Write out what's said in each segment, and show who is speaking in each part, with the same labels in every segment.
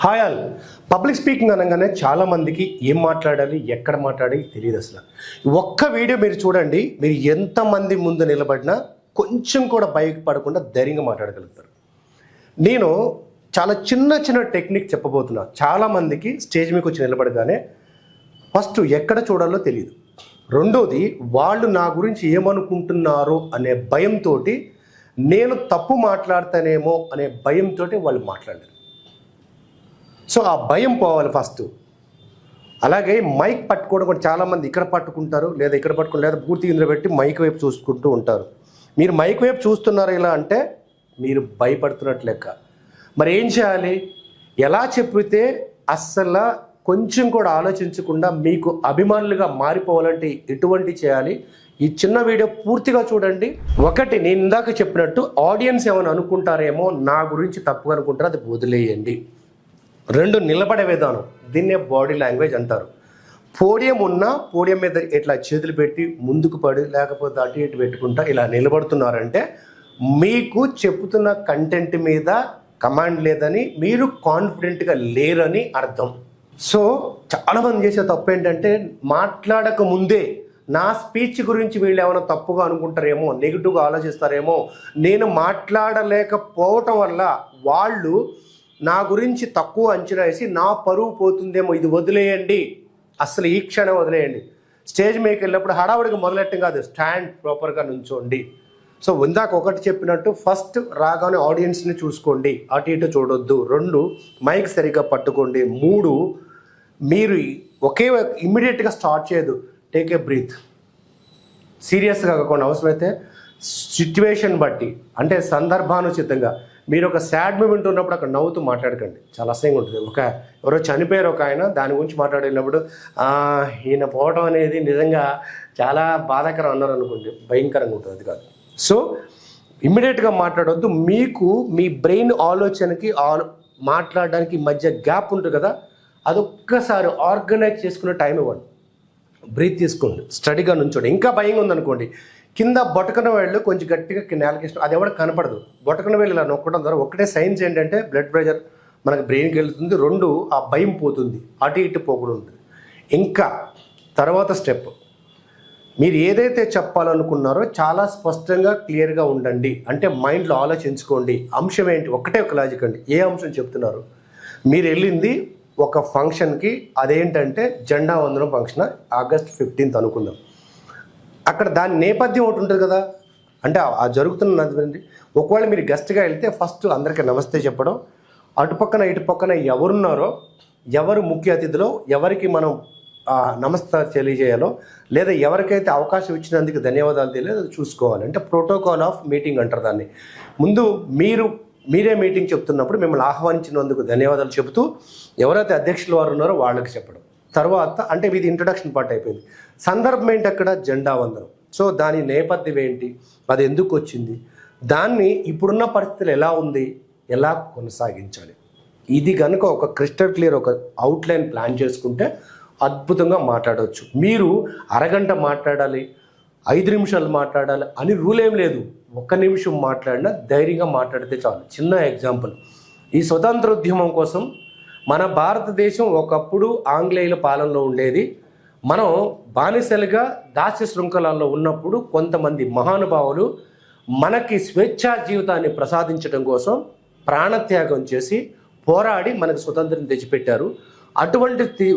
Speaker 1: Hi all. Public speaking అనగానే చాలా మందికి ఏం మాట్లాడాలి, ఎక్కడ మాట్లాడాలి తెలియదు అసలు. ఒక్క వీడియో మీరు చూడండి, మీరు ఎంతమంది ముందు నిలబడినా కొంచెం కూడా భయపడకుండా ధైర్యంగా మాట్లాడగలుగుతారు. నేను చాలా చిన్న టెక్నిక్ చెప్పబోతున్నా. చాలామందికి స్టేజ్ మీకు వచ్చి నిలబడగానే ఫస్ట్ ఎక్కడ చూడాలో తెలియదు, రెండోది వాళ్ళు నా గురించి ఏమనుకుంటున్నారో అనే భయంతో, నేను తప్పు మాట్లాడతానేమో అనే భయంతో వాళ్ళు మాట్లాడలేరు. సో ఆ భయం పోవాలి ఫస్ట్. అలాగే మైక్ పట్టుకోవడం కూడా చాలామంది ఇక్కడ పట్టుకుంటారు, లేదా ఇక్కడ పట్టుకుంటారు, లేదా పూర్తి ఇందులో పెట్టి మైక్ వైపు చూసుకుంటూ ఉంటారు. మీరు మైక్ వైపు చూస్తున్నారు ఇలా అంటే మీరు భయపడుతున్నట్లు లెక్క. మరి ఏం చేయాలి? ఎలా చెప్పితే అస్సలు కొంచెం కూడా ఆలోచించకుండా మీకు అభిమానులుగా మారిపోవాలంటే ఎటువంటి చేయాలి? ఈ చిన్న వీడియో పూర్తిగా చూడండి. ఒకటి, నేను ఇందాక చెప్పినట్టు ఆడియన్స్ ఏమైనా అనుకుంటారేమో, నా గురించి తప్పుగా అనుకుంటారో అది వదిలేయండి. రెండు, నిలబడే విధానం, దీన్నే బాడీ లాంగ్వేజ్ అంటారు. పోడియం ఉన్నా పోడియం మీద ఇట్లా చేతులు పెట్టి ముందుకు పడి, లేకపోతే అటు ఇటు పెట్టుకుంటా ఇలా నిలబడుతున్నారంటే మీకు చెప్తున్న కంటెంట్ మీద కమాండ్ లేదని, మీరు కాన్ఫిడెంట్గా లేరని అర్థం. సో చాలామంది చేసే తప్పు ఏంటంటే, మాట్లాడక ముందే నా స్పీచ్ గురించి వీళ్ళు ఏమైనా తప్పుగా అనుకుంటారేమో, నెగిటివ్గా ఆలోచిస్తారేమో, నేను మాట్లాడలేకపోవటం వల్ల వాళ్ళు నా గురించి తక్కువ అంచనా వేసి నా పరువు పోతుందేమో, ఇది వదిలేయండి. అసలు ఈ క్షణం వదిలేయండి. స్టేజ్ మీదకి వెళ్ళినప్పుడు హడావుడికి మొదలెట్టం కాదు, స్టాండ్ ప్రాపర్గా నుంచోండి. సో ఇందాక ఒకటి చెప్పినట్టు, ఫస్ట్ రాగానే ఆడియన్స్ని చూసుకోండి, అటు ఇటు చూడొద్దు. రెండు, మైక్ సరిగ్గా పట్టుకోండి. మూడు, మీరు ఒకే ఇమ్మీడియట్గా స్టార్ట్ చేయదు, టేక్ ఏ బ్రీత్. సీరియస్గా కాకుండా అవసరమైతే సిచ్యువేషన్ బట్టి, అంటే సందర్భానుచితంగా. మీరు ఒక సాడ్ మూమెంట్ ఉన్నప్పుడు అక్కడ నవ్వుతూ మాట్లాడకండి, చాలా అసహ్యంగా ఉంటుంది. ఎవరో చనిపోయారు ఒక ఆయన, దాని గురించి మాట్లాడినప్పుడు ఈయన పోవడం అనేది నిజంగా చాలా బాధాకరం అన్నారు అనుకోండి, భయంకరంగా ఉంటుంది. అది కాదు. సో ఇమ్మీడియట్గా మాట్లాడవద్దు. మీకు మీ బ్రెయిన్ ఆలోచనకి మాట్లాడడానికి మధ్య గ్యాప్ ఉంటుంది కదా, అదొక్కసారి ఆర్గనైజ్ చేసుకునే టైం ఇవ్వండి. బ్రీత్ తీసుకోండి, స్టడీగా నుంచోండి. ఇంకా భయంగా ఉందనుకోండి, కింద బొటకన వేళ్ళు కొంచెం గట్టిగా నేలకి ఇష్టం, అది ఎవరికి కనపడదు. బొటకన వేళ్ళు ఇలా నొక్కడం ద్వారా ఒకటే సైన్స్ ఏంటంటే, బ్లడ్ ప్రెషర్ మనకు బ్రెయిన్కి వెళ్తుంది. రెండు, ఆ భయం పోతుంది, అటు ఇటు పోకుండా ఉంటుంది. ఇంకా తర్వాత స్టెప్, మీరు ఏదైతే చెప్పాలనుకున్నారో చాలా స్పష్టంగా క్లియర్గా ఉండండి. అంటే మైండ్లో ఆలోచించుకోండి. అంశం ఏంటి, ఒకటే ఒక లాజిక్ అండి. ఏ అంశం చెప్తున్నారు? మీరు వెళ్ళింది ఒక ఫంక్షన్కి, అదేంటంటే జెండా వందనం ఫంక్షన్, ఆగస్ట్ 15th అనుకుందాం. అక్కడ దాని నేపథ్యం ఒకటి ఉంటుంది కదా, అంటే ఆ జరుగుతున్నది. ఒకవేళ మీరు గెస్ట్గా వెళ్తే ఫస్ట్ అందరికీ నమస్తే చెప్పడం, అటుపక్కన ఇటుపక్కన ఎవరున్నారో, ఎవరు ముఖ్య అతిథిలో, ఎవరికి మనం నమస్తే తెలియజేయాలో, లేదా ఎవరికైతే అవకాశం ఇచ్చినందుకు ధన్యవాదాలు తెలియదు చూసుకోవాలి. అంటే ప్రోటోకాల్ ఆఫ్ మీటింగ్ అంటారు దాన్ని. ముందు మీరే మీటింగ్ చెప్తున్నప్పుడు మిమ్మల్ని ఆహ్వానించినందుకు ధన్యవాదాలు చెబుతూ, ఎవరైతే అధ్యక్షులు వారు ఉన్నారో వాళ్ళకి చెప్పడం. తర్వాత అంటే ఇది ఇంట్రడక్షన్ పార్ట్ అయిపోయింది. సందర్భం ఏంటి అక్కడ? జెండా వందనం. సో దాని నేపథ్యం ఏంటి, అది ఎందుకు వచ్చింది, దాన్ని ఇప్పుడున్న పరిస్థితులు ఎలా ఉంది, ఎలా కొనసాగించాలి, ఇది కనుక ఒక క్రిస్టల్ క్లియర్ ఒక అవుట్లైన్ ప్లాన్ చేసుకుంటే అద్భుతంగా మాట్లాడవచ్చు. మీరు అరగంట మాట్లాడాలి, 5 నిమిషాలు మాట్లాడాలి అని రూల్ ఏం లేదు. 1 నిమిషం మాట్లాడినా ధైర్యంగా మాట్లాడితే చాలు. చిన్న ఎగ్జాంపుల్, ఈ స్వతంత్రోద్యమం కోసం మన భారతదేశం ఒకప్పుడు ఆంగ్లేయుల పాలనలో ఉండేది. మనం బానిసలుగా దాస్య శృంఖలాల్లో ఉన్నప్పుడు కొంతమంది మహానుభావులు మనకి స్వేచ్ఛా జీవితాన్ని ప్రసాదించడం కోసం ప్రాణత్యాగం చేసి పోరాడి మనకు స్వతంత్రం తెచ్చిపెట్టారు. అటువంటి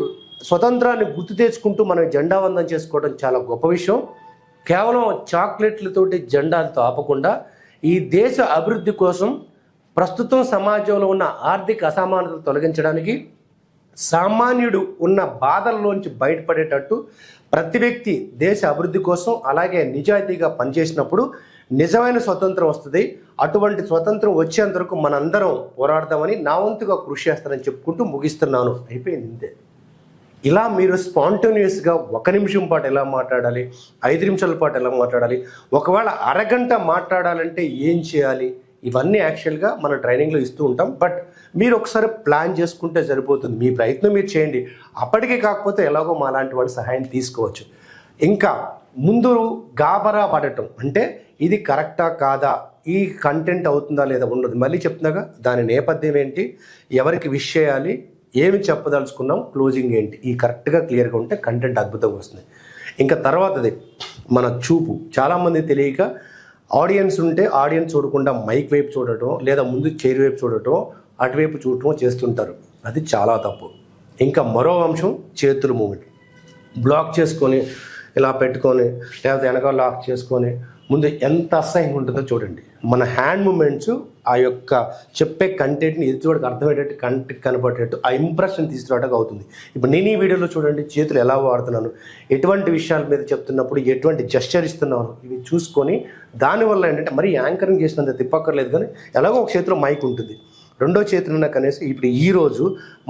Speaker 1: స్వతంత్రాన్ని గుర్తు తెచ్చుకుంటూ మనం జెండా వందనం చేసుకోవడం చాలా గొప్ప విషయం. కేవలం చాక్లెట్లతోటి జెండాలతో ఆపకుండా ఈ దేశ అభివృద్ధి కోసం, ప్రస్తుతం సమాజంలో ఉన్న ఆర్థిక అసమానతలు తొలగించడానికి, సామాన్యుడు ఉన్న బాధల్లోంచి బయటపడేటట్టు ప్రతి వ్యక్తి దేశ అభివృద్ధి కోసం అలాగే నిజాయితీగా పనిచేసినప్పుడు నిజమైన స్వతంత్రం వస్తుంది. అటువంటి స్వతంత్రం వచ్చేంత వరకు మనందరం పోరాడదామని నా వంతుగా కృషి చేస్తానని చెప్పుకుంటూ ముగిస్తున్నాను. అయిపోయింది, ఇంతే. ఇలా మీరు స్పాంటేనియస్గా 1 నిమిషం పాటు ఎలా మాట్లాడాలి, 5 నిమిషాల పాటు ఎలా మాట్లాడాలి, ఒకవేళ అరగంట మాట్లాడాలంటే ఏం చేయాలి, ఇవన్నీ యాక్చువల్గా మన ట్రైనింగ్లో ఇస్తూ ఉంటాం. బట్ మీరు ఒకసారి ప్లాన్ చేసుకుంటే సరిపోతుంది. మీ ప్రయత్నం మీరు చేయండి. అప్పటికే కాకపోతే ఎలాగో మా లాంటి వాళ్ళ సహాయం తీసుకోవచ్చు. ఇంకా ముందు గాబరా పడటం, అంటే ఇది కరెక్టా కాదా, ఈ కంటెంట్ అవుతుందా లేదా ఉండదు. మళ్ళీ చెప్తున్నాగా దాని నేపథ్యం ఏంటి, ఎవరికి విష్ చేయాలి, ఏమి చెప్పదలుచుకున్నాం, క్లోజింగ్ ఏంటి, ఈ కరెక్ట్గా క్లియర్గా ఉంటే కంటెంట్ అద్భుతంగా వస్తుంది. ఇంకా తర్వాతది మన చూపు. చాలామంది తెలియక ఆడియన్స్ ఉంటే ఆడియన్స్ చూడకుండా మైక్ వైపు చూడటం, లేదా ముందు చైర్ వైపు చూడటం, అటువైపు చూడటం చేస్తుంటారు. అది చాలా తప్పు. ఇంకా మరో అంశం చేతుల మూమెంట్. బ్లాక్ చేసుకొని ఇలా పెట్టుకొని, లేకపోతే వెనకాల లాక్ చేసుకొని ముందు ఎంత అసహ్యంగా ఉంటుందో చూడండి. మన హ్యాండ్ మూమెంట్స్ ఆ యొక్క చెప్పే కంటెంట్ని ఎదుటివాడికి అర్థమయ్యేటట్టు, కంటెంట్ కనపడేటట్టు ఆ ఇంప్రెషన్ తీసుకురావడానికి అవుతుంది. ఇప్పుడు నేను ఈ వీడియోలో చూడండి చేతులు ఎలా వాడుతున్నాను, ఎటువంటి విషయాల మీద చెప్తున్నప్పుడు ఎటువంటి జెస్చర్ ఇస్తున్నాను, ఇవి చూసుకొని దానివల్ల ఏంటంటే మరి యాంకరింగ్ చేసినంత తిప్పక్కర్లేదు, కానీ ఎలాగో ఒక చేతిలో మైక్ ఉంటుంది, రెండో చేతులున్న కనీసం ఇప్పుడు ఈరోజు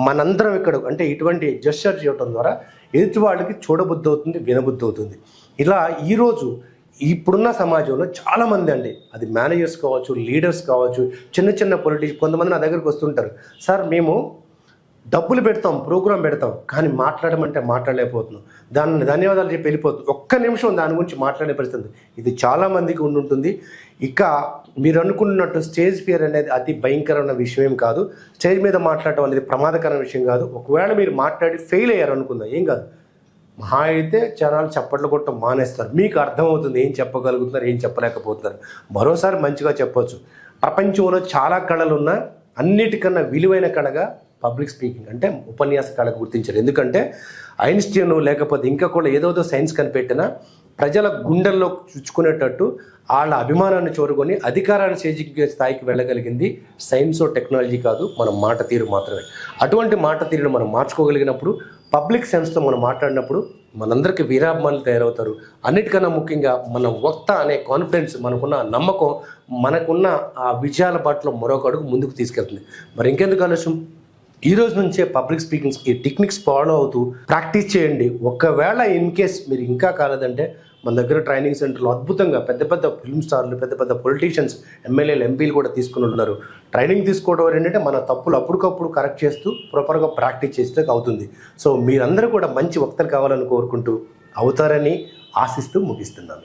Speaker 1: మనందరం ఇక్కడ అంటే ఇటువంటి జెస్చర్ చేయడం ద్వారా ఎదుటి వాళ్ళకి చూడబుద్ధి అవుతుంది, వినబుద్ధి అవుతుంది. ఇలా ఈరోజు ఇప్పుడున్న సమాజంలో చాలామంది అండి, అది మేనేజర్స్ కావచ్చు, లీడర్స్ కావచ్చు, చిన్న చిన్న పొలిటీషియన్, కొంతమంది నా దగ్గరికి వస్తుంటారు, సార్ మేము డబ్బులు పెడతాం, ప్రోగ్రాం పెడతాం, కానీ మాట్లాడమంటే మాట్లాడలేకపోతున్నాం, దాన్ని ధన్యవాదాలు చెప్పి వెళ్ళిపోతుంది, ఒక్క నిమిషం దాని గురించి మాట్లాడే పరిస్థితి. ఇది చాలామందికి ఉంటుంది. ఇక మీరు అనుకున్నట్టు స్టేజ్ ఫియర్ అనేది అతి భయంకరమైన విషయం కాదు. స్టేజ్ మీద మాట్లాడటం అనేది ప్రమాదకరమైన విషయం కాదు. ఒకవేళ మీరు మాట్లాడి ఫెయిల్ అయ్యారు అనుకుందాం, ఏం కాదు, మహా అయితే జనాలు చప్పట్లు కొట్టడం మానేస్తారు. మీకు అర్థమవుతుంది ఏం చెప్పగలుగుతున్నారు, ఏం చెప్పలేకపోతున్నారు. మరోసారి మంచిగా చెప్పొచ్చు. ప్రపంచంలో చాలా కళలు ఉన్నా అన్నిటికన్నా విలువైన కళగా పబ్లిక్ స్పీకింగ్ అంటే ఉపన్యాస కళకు గుర్తించారు. ఎందుకంటే ఐన్స్టీన్ లేకపోతే ఇంకా కూడా ఏదో సైన్స్ కనిపెట్టినా ప్రజల గుండెల్లో చుచ్చుకునేటట్టు వాళ్ళ అభిమానాన్ని చూరుకొని అధికారాన్ని చేజిక్కే స్థాయికి వెళ్ళగలిగింది సైన్స్ టెక్నాలజీ కాదు, మన మాట తీరు మాత్రమే. అటువంటి మాట తీరును మనం మార్చుకోగలిగినప్పుడు, పబ్లిక్ సెన్స్తో మనం మాట్లాడినప్పుడు మనందరికీ వీరాభిమానులు తయారవుతారు. అన్నిటికన్నా ముఖ్యంగా మన వక్త అనే కాన్ఫిడెన్స్, మనకున్న నమ్మకం, మనకున్న ఆ విజయాల బాటలో మరొక అడుగు ముందుకు తీసుకెళ్తుంది. మరి ఇంకెందుకు ఆలస్యం, ఈ రోజు నుంచే పబ్లిక్ స్పీకింగ్స్కి టెక్నిక్స్ ఫాలో అవుతూ ప్రాక్టీస్ చేయండి. ఒకవేళ ఇన్ కేస్ మీరు ఇంకా కాలేదంటే మన దగ్గర ట్రైనింగ్ సెంటర్లో అద్భుతంగా పెద్ద పెద్ద ఫిల్మ్ స్టార్లు, పెద్ద పెద్ద పొలిటీషియన్స్, ఎమ్మెల్యేలు, ఎంపీలు కూడా తీసుకుని ఉన్నారు. ట్రైనింగ్ తీసుకోవడం ఏంటంటే మన తప్పులు అప్పటికప్పుడు కరెక్ట్ చేస్తూ ప్రాపర్గా ప్రాక్టీస్ చేస్తే అవుతుంది. సో మీరందరూ కూడా మంచి వక్తలు కావాలని కోరుకుంటూ అవుతారని ఆశిస్తూ ముగిస్తున్నాను.